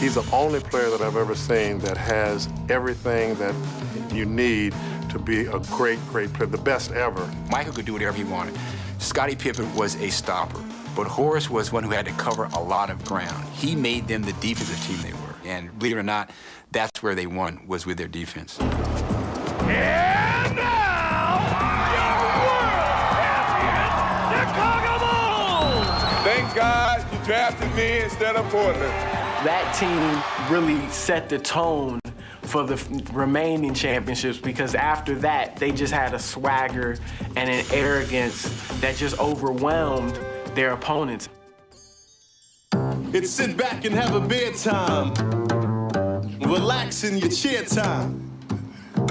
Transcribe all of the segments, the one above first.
He's the only player that I've ever seen that has everything that you need to be a great, great player, the best ever. Michael could do whatever he wanted. Scottie Pippen was a stopper, but Horace was one who had to cover a lot of ground. He made them the defensive team they were. And believe it or not, that's where they won, was with their defense. And now, your world champion, Chicago Bulls! Thank God you drafted me instead of Portland. That team really set the tone for the remaining championships, because after that, they just had a swagger and an arrogance that just overwhelmed their opponents. It's sit back and have a bedtime. Relax in your chair time.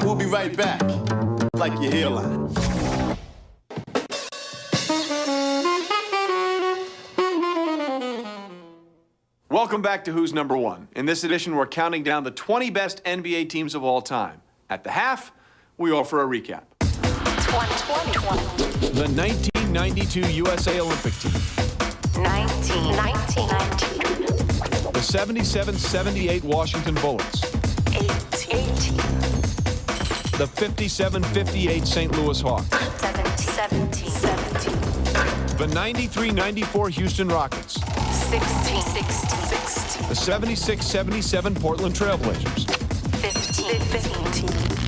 We'll be right back, like your hairline. Welcome back to Who's Number One. In this edition, we're counting down the 20 best NBA teams of all time. At the half, we offer a recap. 2020. The 1992 USA Olympic team. 19. The 77-78 Washington Bullets. 18. The 57-58 St. Louis Hawks. 17. The 93-94 Houston Rockets. 16. The 76-77 Portland Trailblazers. 15.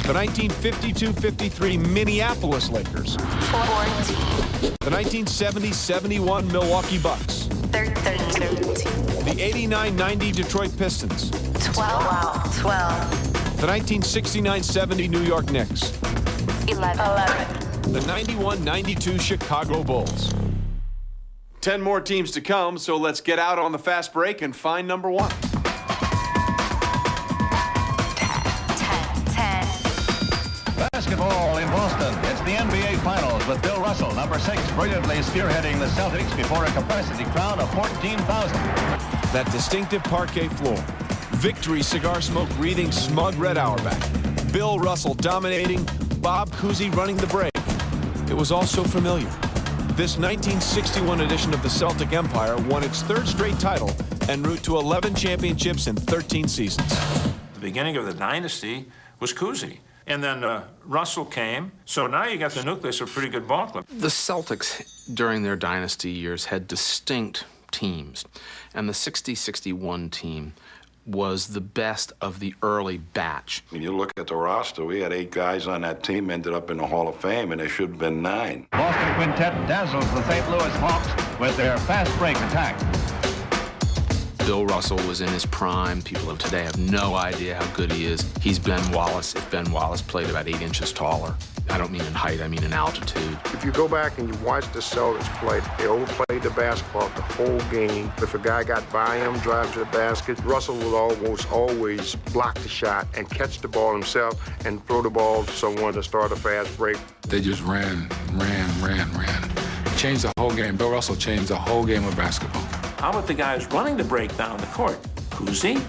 The 1952-53 Minneapolis Lakers. 14. The 1970-71 Milwaukee Bucks. 13. The 89-90 Detroit Pistons. 12. The 1969-70 New York Knicks. 11. The 91-92 Chicago Bulls. 10 more teams to come, so let's get out on the fast break and find number one. 10. Basketball in Boston. It's the NBA Finals with Bill Russell, number 6, brilliantly spearheading the Celtics before a capacity crowd of 14,000. That distinctive parquet floor. Victory cigar smoke breathing smug Red Auerbach. Bill Russell dominating, Bob Cousy running the break. It was all so familiar. This 1961 edition of the Celtic Empire won its 3rd straight title en route to 11 championships in 13 seasons. The beginning of the dynasty was Cousy. And then Russell came, so now you got the nucleus of a pretty good ball club. The Celtics, during their dynasty years, had distinct teams. And the 60-61 team was the best of the early batch. When you look at the roster, we had 8 guys on that team ended up in the Hall of Fame, and there should have been 9. Boston Quintet dazzles the St. Louis Hawks with their fast break attack. Bill Russell was in his prime. People of today have no idea how good he is. He's Ben Wallace if Ben Wallace played about 8 inches taller. I don't mean in height, I mean in altitude. If you go back and you watch the Celtics play, they overplayed the basketball the whole game. If a guy got by him, drive to the basket, Russell would almost always block the shot and catch the ball himself and throw the ball to someone to start a fast break. They just ran. Changed the whole game. Bill Russell changed the whole game of basketball. How about the guys running the break down the court? Cousy,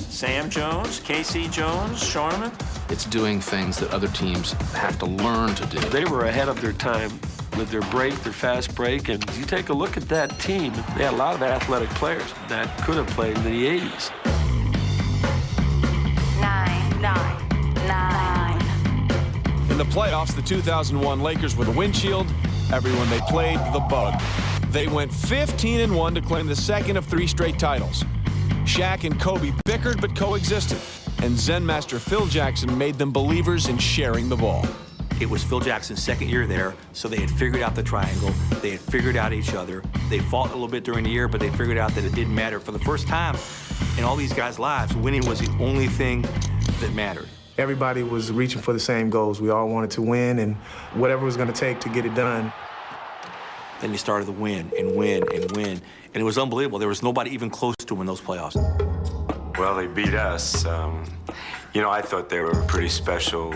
Sam Jones, K.C. Jones, Shorman. It's doing things that other teams have to learn to do. They were ahead of their time with their break, their fast break, and you take a look at that team, they had a lot of athletic players that could have played in the 80s. 9. In the playoffs, the 2001 Lakers were the windshield. Everyone they played, the bug. They went 15-1 to claim the 2nd of 3 straight titles. Shaq and Kobe bickered but coexisted, and Zen master Phil Jackson made them believers in sharing the ball. It was Phil Jackson's 2nd year there, so they had figured out the triangle. They had figured out each other. They fought a little bit during the year, but they figured out that it didn't matter. For the first time in all these guys' lives, winning was the only thing that mattered. Everybody was reaching for the same goals. We all wanted to win, and whatever it was going to take to get it done. Then you started to win and win and win, and it was unbelievable. There was nobody even close to win those playoffs. Well, they beat us. You know, I thought they were pretty special.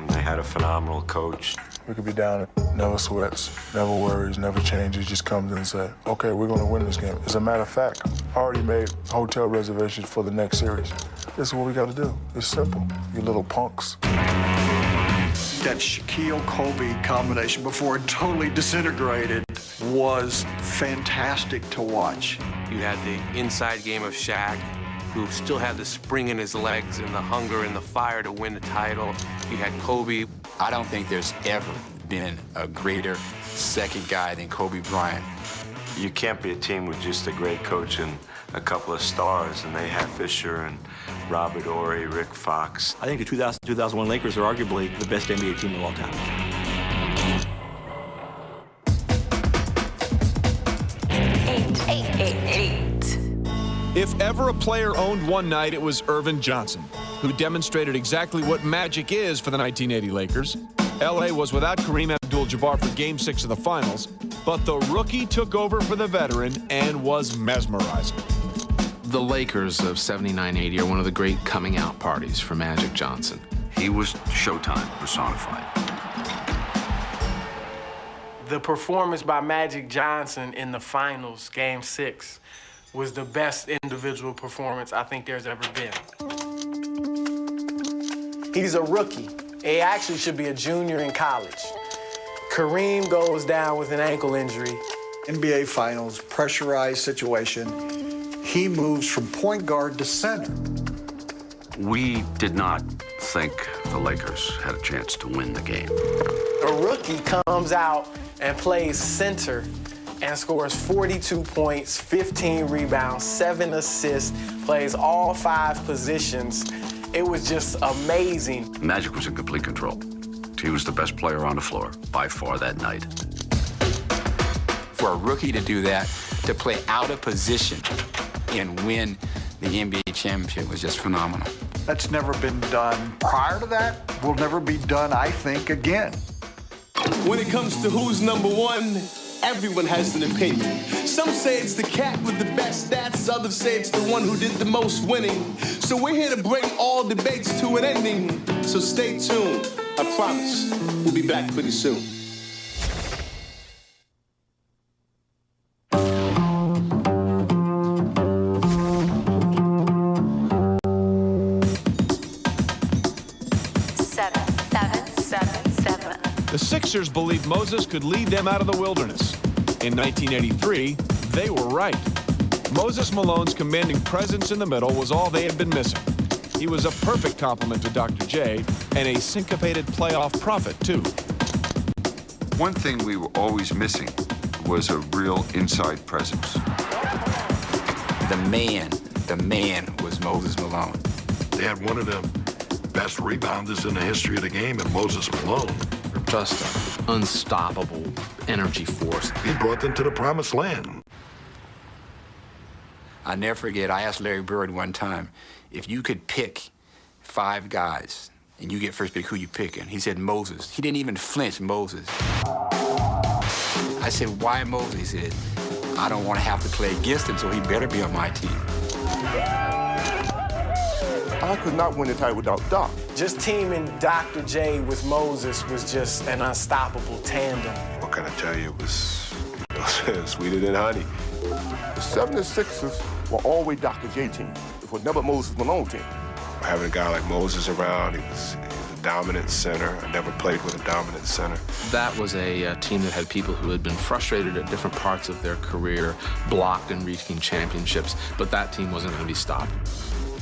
They had a phenomenal coach. We could be down, never sweats, never worries, never changes, just comes in and says, okay, we're going to win this game. As a matter of fact, I already made hotel reservations for the next series. This is what we got to do. It's simple, you little punks. That Shaquille-Kobe combination before it totally disintegrated was fantastic to watch. You had the inside game of Shaq, who still had the spring in his legs and the hunger and the fire to win the title. You had Kobe. I don't think there's ever been a greater second guy than Kobe Bryant. You can't be a team with just a great coach and a couple of stars, and they had Fisher and Robert Horry, Rick Fox. I think the 2000-2001 Lakers are arguably the best NBA team of all time. Eight. If ever a player owned one night, it was Irvin Johnson, who demonstrated exactly what magic is for the 1980 Lakers. L.A. was without Kareem Abdul-Jabbar for Game 6 of the Finals, but the rookie took over for the veteran and was mesmerizing. The Lakers of 79-80 are one of the great coming-out parties for Magic Johnson. He was Showtime personified. The performance by Magic Johnson in the finals, Game 6, was the best individual performance I think there's ever been. He's a rookie. He actually should be a junior in college. Kareem goes down with an ankle injury. NBA Finals, pressurized situation. He moves from point guard to center. We did not think the Lakers had a chance to win the game. A rookie comes out and plays center and scores 42 points, 15 rebounds, 7 assists, plays all 5 positions. It was just amazing. Magic was in complete control. He was the best player on the floor by far that night. For a rookie to do that, to play out of position and win the NBA championship was just phenomenal. That's never been done prior to that, will never be done, I think, again. When it comes to who's number one, everyone has an opinion. Some say it's the cat with the best stats, others say it's the one who did the most winning. So we're here to bring all debates to an ending. So stay tuned. I promise we'll be back pretty soon. The Sixers believed Moses could lead them out of the wilderness. In 1983, they were right. Moses Malone's commanding presence in the middle was all they had been missing. He was a perfect complement to Dr. J and a syncopated playoff prophet, too. One thing we were always missing was a real inside presence. The man was Moses Malone. They had one of the best rebounders in the history of the game in Moses Malone. Just an unstoppable energy force. He brought them to the promised land. I'll never forget, I asked Larry Bird one time, if you could pick 5 guys and you get first pick, who you picking? He said Moses. He didn't even flinch, Moses. I said, why Moses? He said, I don't want to have to play against him, so he better be on my team. I could not win the title without Doc. Just teaming Dr. J with Moses was just an unstoppable tandem. What can I tell you? It was sweeter than honey. The 76ers were always Dr. J team. It was never Moses Malone team. Having a guy like Moses around, he was a dominant center. I never played with a dominant center. That was a team that had people who had been frustrated at different parts of their career, blocked in reaching championships, but that team wasn't going to be stopped.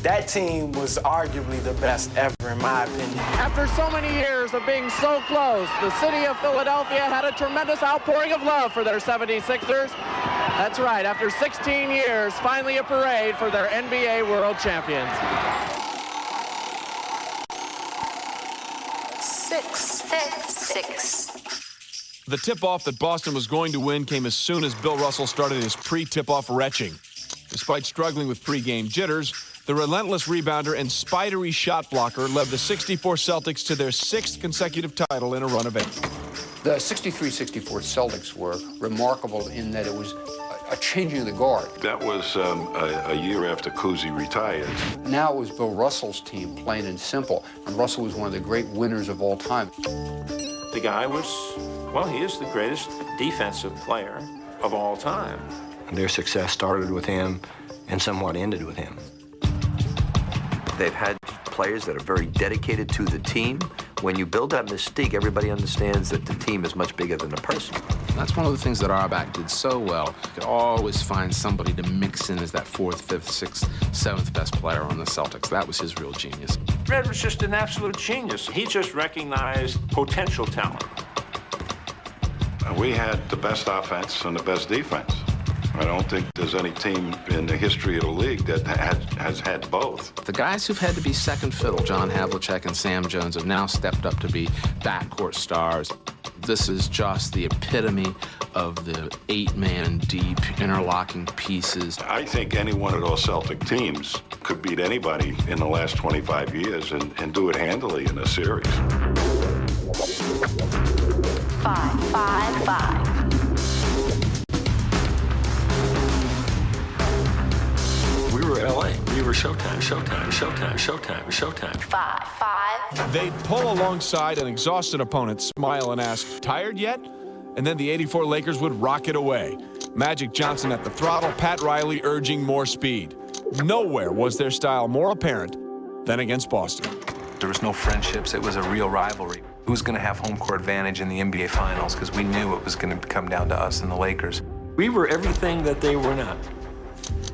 That team was arguably the best ever, in my opinion. After so many years of being so close, the city of Philadelphia had a tremendous outpouring of love for their 76ers. That's right, after 16 years, finally a parade for their NBA World Champions. 6. The tip-off that Boston was going to win came as soon as Bill Russell started his pre-tip-off retching. Despite struggling with pre-game jitters, the relentless rebounder and spidery shot blocker led the 64 Celtics to their 6th consecutive title in a run of 8. The 63-64 Celtics were remarkable in that it was a changing of the guard. That was a year after Cousy retired. Now it was Bill Russell's team, plain and simple, and Russell was one of the great winners of all time. The guy was, well, he is the greatest defensive player of all time. Their success started with him and somewhat ended with him. They've had players that are very dedicated to the team, When you build that mystique, everybody understands that the team is much bigger than the person. That's one of the things that Auerbach did so well. He could always find somebody to mix in as that fourth, fifth, sixth, seventh best player on the Celtics. That was his real genius. Red was just an absolute genius. He just recognized potential talent. We had the best offense and the best defense. I don't think there's any team in the history of the league that has had both. The guys who've had to be second fiddle, John Havlicek and Sam Jones, have now stepped up to be backcourt stars. This is just the epitome of the 8-man deep interlocking pieces. I think any one of those Celtic teams could beat anybody in the last 25 years and do it handily in a series. 5-5-5. We were LA. We were Showtime, Showtime, Showtime, Showtime, Showtime. 5-5. They'd pull alongside an exhausted opponent, smile and ask, "Tired yet?" And then the '84 Lakers would rocket away. Magic Johnson at the throttle, Pat Riley urging more speed. Nowhere was their style more apparent than against Boston. There was no friendships. It was a real rivalry. Who's going to have home court advantage in the NBA Finals? Because we knew it was going to come down to us and the Lakers. We were everything that they were not.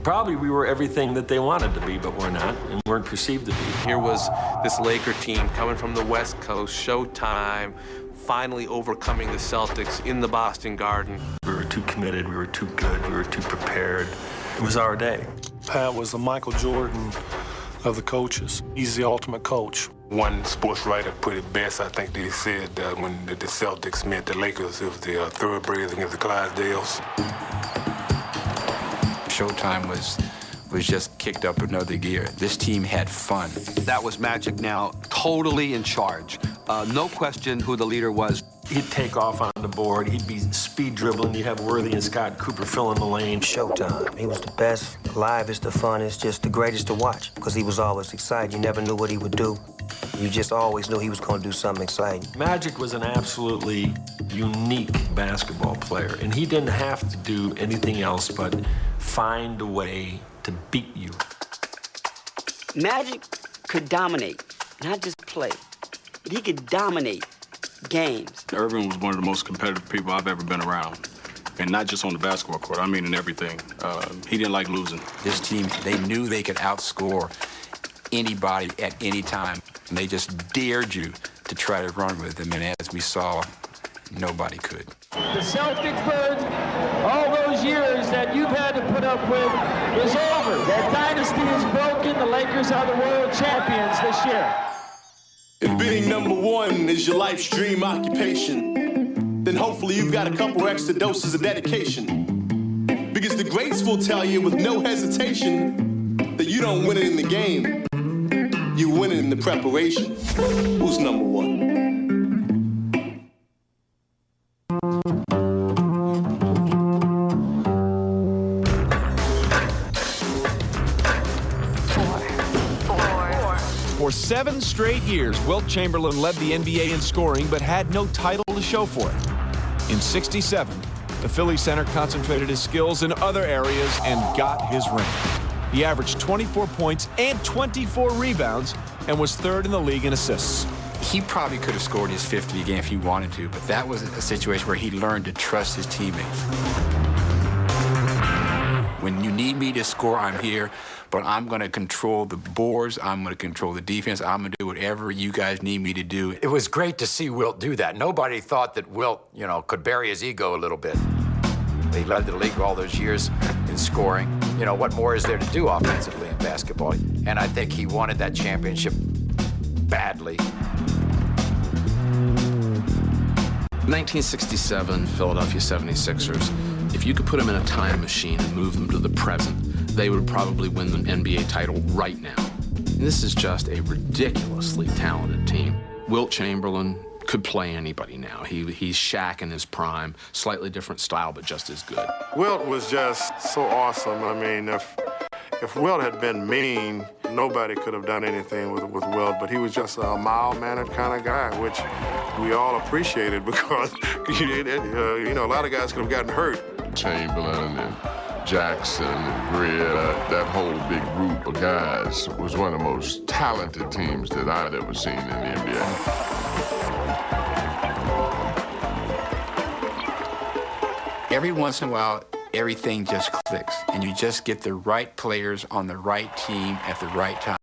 Probably we were everything that they wanted to be, but were not, and weren't perceived to be. Here was this Laker team coming from the West Coast, Showtime, finally overcoming the Celtics in the Boston Garden. We were too committed, we were too good, we were too prepared. It was our day. Pat was the Michael Jordan of the coaches. He's the ultimate coach. One sports writer put it best, I think, that he said that when the Celtics met the Lakers, it was the thoroughbreds against the Clydesdales. Showtime was just kicked up another gear. This team had fun. That was Magic now totally in charge. No question who the leader was. He'd take off on the board. He'd be speed dribbling. You'd have Worthy and Scott Cooper filling the lane. Showtime. He was the best, the livest, the funnest, just the greatest to watch because he was always excited. You never knew what he would do. You just always knew he was going to do something exciting. Magic was an absolutely unique basketball player, and he didn't have to do anything else but find a way to beat you. Magic could dominate, not just play, but he could dominate games. Irvin was one of the most competitive people I've ever been around. And not just on the basketball court, I mean in everything. He didn't like losing. This team, they knew they could outscore anybody at any time. And they just dared you to try to run with them. And as we saw, nobody could. The Celtic burden, all those years that you've had to put up with, is over. That dynasty is broken. The Lakers are the world champions this year. If being number one is your life's dream occupation, then hopefully you've got a couple extra doses of dedication. Because the greats will tell you with no hesitation that you don't win it in the game, you win it in the preparation. Who's number one? For 7 straight years, Wilt Chamberlain led the NBA in scoring but had no title to show for it. In '67, the Philly center concentrated his skills in other areas and got his ring. He averaged 24 points and 24 rebounds and was third in the league in assists. He probably could have scored his 50th game if he wanted to, but that was a situation where he learned to trust his teammates. When you need me to score, I'm here, but I'm going to control the boards, I'm going to control the defense, I'm going to do whatever you guys need me to do. It was great to see Wilt do that. Nobody thought that Wilt, could bury his ego a little bit. He led the league all those years in scoring. What more is there to do offensively in basketball? And I think he wanted that championship badly. 1967 Philadelphia 76ers. If you could put them in a time machine and move them to the present, they would probably win the NBA title right now. This is just a ridiculously talented team. Wilt Chamberlain could play anybody now. He's Shaq in his prime, slightly different style, but just as good. Wilt was just so awesome. I mean, if Wilt had been mean, nobody could have done anything with Wilt, but he was just a mild-mannered kind of guy, which we all appreciated because, a lot of guys could have gotten hurt. Chamberlain and Jackson and Greer, that whole big group of guys was one of the most talented teams that I'd ever seen in the NBA. Every once in a while, everything just clicks, and you just get the right players on the right team at the right time.